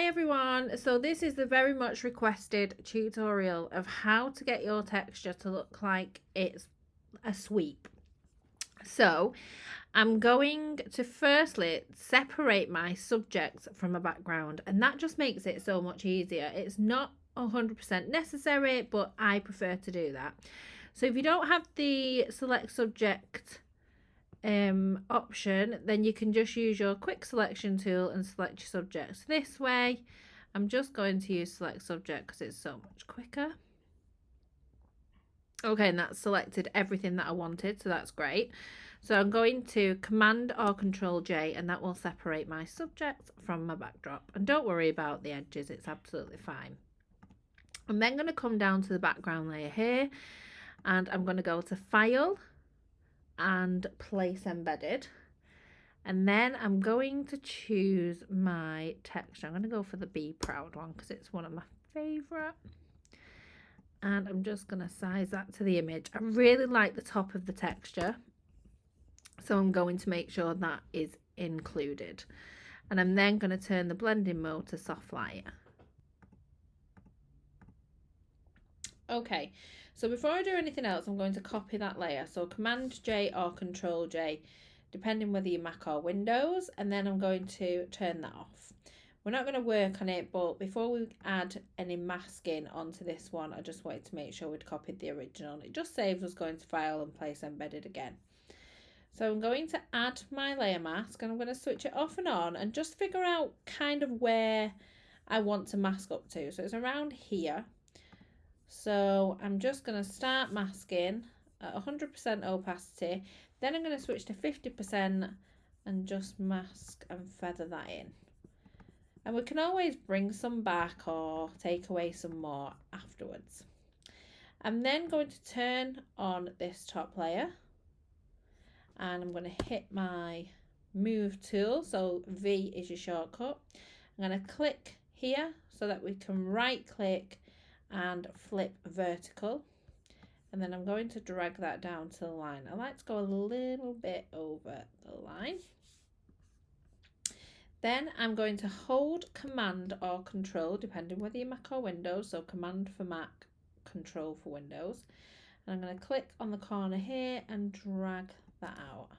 Hi everyone, so this is the very much requested tutorial of how to get your texture to look like it's a sweep. So I'm going to firstly separate my subjects from my background, and that just makes it so much easier. It's not 100% necessary, but I prefer to do that. So if you don't have the select subject option, then you can just use your quick selection tool and select your subjects this way. I'm just going to use select subject because it's so much quicker. Okay, and that's selected everything that I wanted, so that's great. So I'm going to Command or Control J, and that will separate my subject from my backdrop. And don't worry about the edges, it's absolutely fine. I'm then going to come down to the background layer here, and I'm going to go to File and Place Embedded. And then I'm going to choose my texture. I'm going to go for the Be Proud one because it's one of my favourite. And I'm just going to size that to the image. I really like the top of the texture, so I'm going to make sure that is included. And I'm then going to turn the blending mode to soft light. Okay, so before I do anything else, I'm going to copy that layer. So Command J or Control J, depending whether you're Mac or Windows, and then I'm going to turn that off. We're not going to work on it, but before we add any masking onto this one, I just wanted to make sure we'd copied the original. It just saves us going to File and Place Embedded again. So I'm going to add my layer mask, and I'm going to switch it off and on and just figure out kind of where I want to mask up to. So it's around here. So I'm just going to start masking at 100% opacity. Then I'm going to switch to 50% and just mask and feather that in. And we can always bring some back or take away some more afterwards. I'm then going to turn on this top layer, and I'm going to hit my move tool. So V is your shortcut. I'm going to click here so that we can right click and flip vertical, and then I'm going to drag that down to the line. I like to go a little bit over the line. Then I'm going to hold Command or Control, depending whether you're Mac or Windows. So Command for Mac, Control for Windows. And I'm going to click on the corner here and drag that out.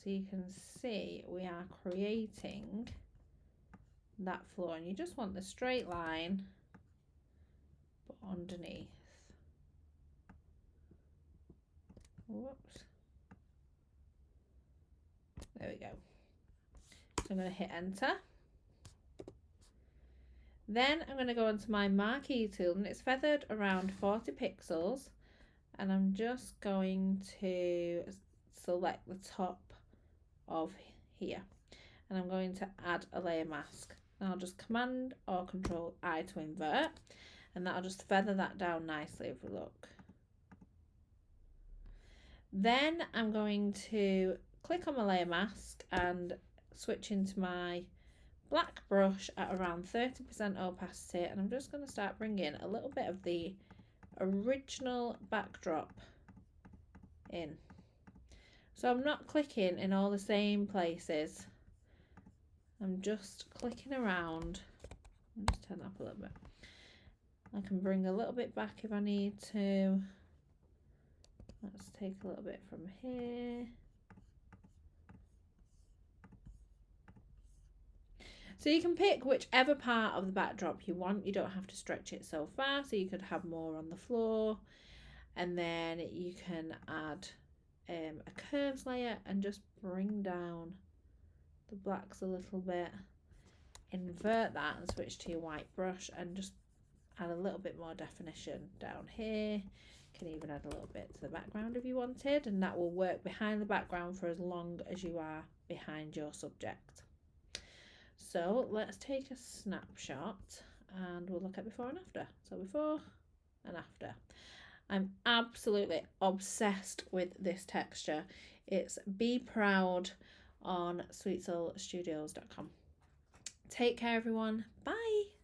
So you can see we are creating that floor, and you just want the straight line but underneath. Whoops. There we go. So I'm going to hit enter. Then I'm going to go onto my marquee tool, and it's feathered around 40 pixels, and I'm just going to select the top of here, and I'm going to add a layer mask. And I'll just Command or Control I to invert, and that'll just feather that down nicely if we look. Then I'm going to click on my layer mask and switch into my black brush at around 30% opacity, and I'm just going to start bringing a little bit of the original backdrop in. So I'm not clicking in all the same places, I'm just clicking around. I'll just turn that up a little bit. I can bring a little bit back if I need to. Let's take a little bit from here. So you can pick whichever part of the backdrop you want. You don't have to stretch it so far. So you could have more on the floor, and then you can add a curves layer and just bring down the blacks a little bit. Invert that and switch to your white brush and just add a little bit more definition down here. You can even add a little bit to the background if you wanted, and that will work behind the background for as long as you are behind your subject. So let's take a snapshot and we'll look at before and after. So before and after. I'm absolutely obsessed with this texture. It's Be Proud on sweetsoulstudios.com. Take care everyone. Bye.